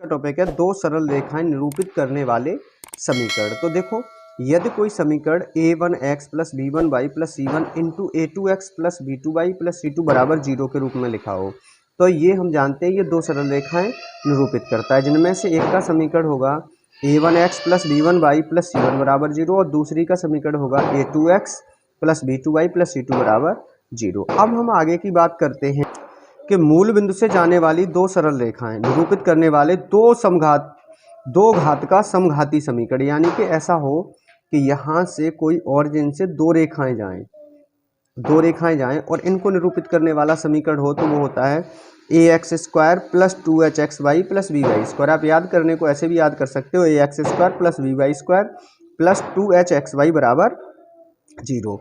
का टॉपिक है दो सरल रेखाएं निरूपित करने वाले समीकरण। तो देखो, यदि कोई समीकरण a1x plus b1y plus c1 into a2x plus b2y plus c2 बराबर 0 के रूप में लिखा हो, तो ये हम जानते हैं ये दो सरल रेखाएं निरूपित करता है, जिनमें से एक का समीकरण होगा a1x plus b1y plus c1 बराबर 0 और दूसरी का समीकरण होगा a2x plus b2y plus c2 बराबर 0। अब हम आगे की बात करते हैं कि मूल बिंदु से जाने वाली दो सरल रेखाएं निरूपित करने वाले दो घात का समघाती समीकरण, यानी कि ऐसा हो कि यहाँ से कोई ओरिजिन से दो रेखाएं जाएं और इनको निरूपित करने वाला समीकरण हो, तो वो होता है ax square plus 2hxy plus by square. आप याद करने को ऐसे भी याद कर सकते हो, ax square plus by square plus 2hxy बराबर 0।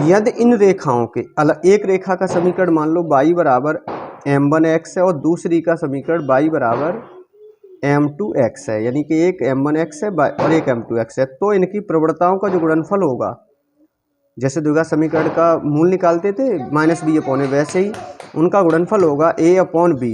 यदि इन रेखाओं के अलग एक रेखा का समीकरण मान लो y बराबर m1x है और दूसरी का समीकरण y बराबर m2x है, यानी कि एक m1x है और एक m2x है, तो इनकी प्रवणताओं का जो गुणनफल होगा, जैसे द्विघात समीकरण का मूल निकालते थे -b/a, वैसे ही उनका गुणनफल होगा a/b।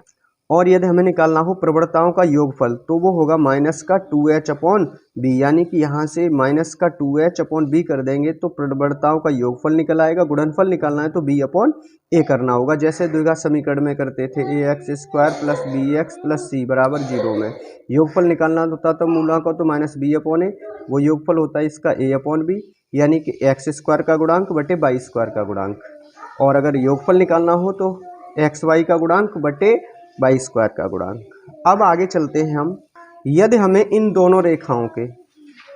और यदि हमें निकालना हो प्रवणताओं का योगफल, तो वो होगा -2h/b, यानी कि यहाँ से -2h/b कर देंगे तो प्रवणताओं का योगफल निकल आएगा। गुणनफल निकालना है तो b/a करना होगा, जैसे द्विघात समीकरण में करते थे ax square plus bx plus c बराबर 0 में। योगफल निकालना होता तो मूला का तो -b/a, वो योगफल होता है इसका a/b, यानी कि x स्क्वायर का गुणांक बटे y स्क्वायर का गुणांक। और अगर योगफल निकालना हो तो xy का गुणांक बटे y स्क्वायर का गुणांक। अब आगे चलते हैं हम, यदि हमें इन दोनों रेखाओं के,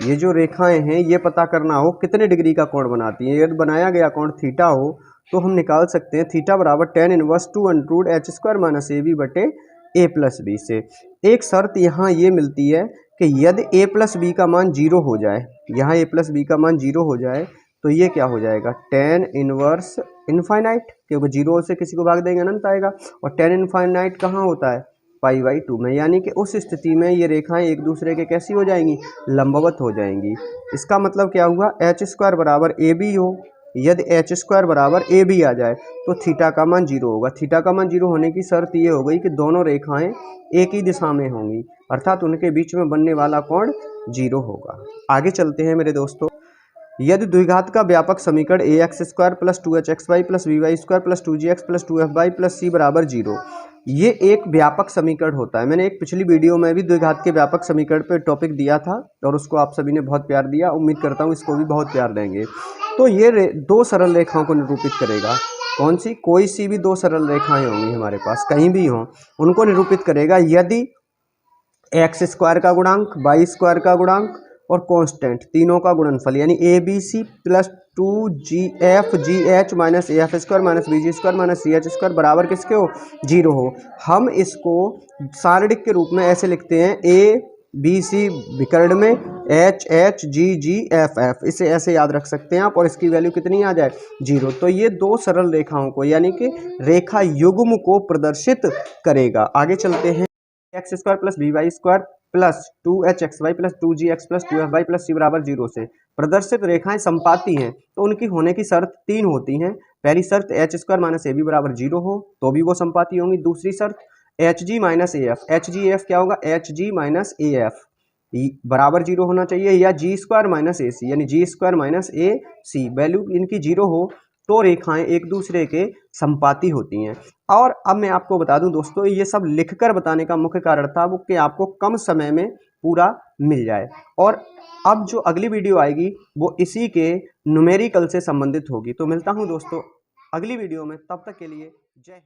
ये जो रेखाएं हैं, ये पता करना हो कितने डिग्री का कोण बनाती हैं। यदि बनाया गया कोण थीटा हो तो हम निकाल सकते हैं थीटा बराबर tan inverse 2√h square minus ab बटे a प्लस b से। एक शर्त यहाँ ये मिलती है कि यदि a प्लस बी का मान 0 हो जाए, यहाँ a प्लस बी का मान 0 हो जाए, तो ये क्या हो जाएगा tan इनवर्स इनफाइनाइट, क्योंकि 0 से किसी को भाग देंगे अनंत आएगा, और tan इनफाइनाइट कहाँ होता है π/2 में, यानी कि उस स्थिति में ये रेखाएं एक दूसरे के कैसी हो जाएंगी, लंबवत हो जाएंगी। इसका मतलब क्या हुआ, h स्क्वायर बराबर ab हो, यदि h स्क्वायर बराबर ab आ जाए तो थीटा का मान 0 होगा। थीटा का मान 0 होने की शर्त ये हो गई कि दोनों रेखाएं एक ही दिशा में होंगी, अर्थात उनके बीच में बनने वाला कोण 0 होगा। आगे चलते हैं मेरे दोस्तों, यदि द्विघात का व्यापक समीकरण ax square plus 2hxy plus by square plus 2gx plus 2fy plus c बराबर 0, ये एक व्यापक समीकरण होता है। मैंने एक पिछली वीडियो में भी द्विघात के व्यापक समीकरण पर टॉपिक दिया था और उसको आप सभी ने बहुत प्यार दिया, उम्मीद करता हूँ इसको भी बहुत प्यार देंगे। तो ये दो सरल रेखाओं को निरूपित करेगा। कौन सी, कोई सी भी दो सरल रेखाएं होंगी हमारे पास, कहीं भी हों, उनको निरूपित करेगा यदि एक्स स्क्वायर का गुणांक, वाई स्क्वायर का गुणांक और कांस्टेंट तीनों का गुणनफल, यानी A B C plus 2gf minus af square minus bg square minus ch square बराबर किसके हो, 0 हो। हम इसको सारणिक के रूप में ऐसे लिखते हैं a b c विकर्ण में h h g g f f, इसे ऐसे याद रख सकते हैं आप, और इसकी वैल्यू कितनी आ जाए, 0। तो ये दो सरल रेखाओं को, यानी कि रेखा युग्म को प्रदर्शित करेगा। आगे चलते हैं, x square plus by square plus 2hxy plus 2gx plus 2fy plus c बराबर 0 से प्रदर्शित रेखाएं संपाती हैं, तो उनकी होने की शर्त 3 होती हैं। पहली शर्त h स्क्वायर माइनस ab बराबर 0 हो तो भी वो संपाती होंगी। दूसरी शर्त hg माइनस af, hg क्या होगा, hg माइनस af बराबर 0 होना चाहिए, या जी स्क्वायर माइनस ए सी, यानी जी स्क्वायर माइनस ए सी, वैल्यू इनकी 0 हो तो रेखाएं एक दूसरे के संपाती होती हैं। और अब मैं आपको बता दूं दोस्तों, ये सब लिखकर बताने का मुख्य कारण था वो कि आपको कम समय में पूरा मिल जाए। और अब जो अगली वीडियो आएगी वो इसी के न्यूमेरिकल से संबंधित होगी। तो मिलता हूं दोस्तों अगली वीडियो में, तब तक के लिए जय हिंद।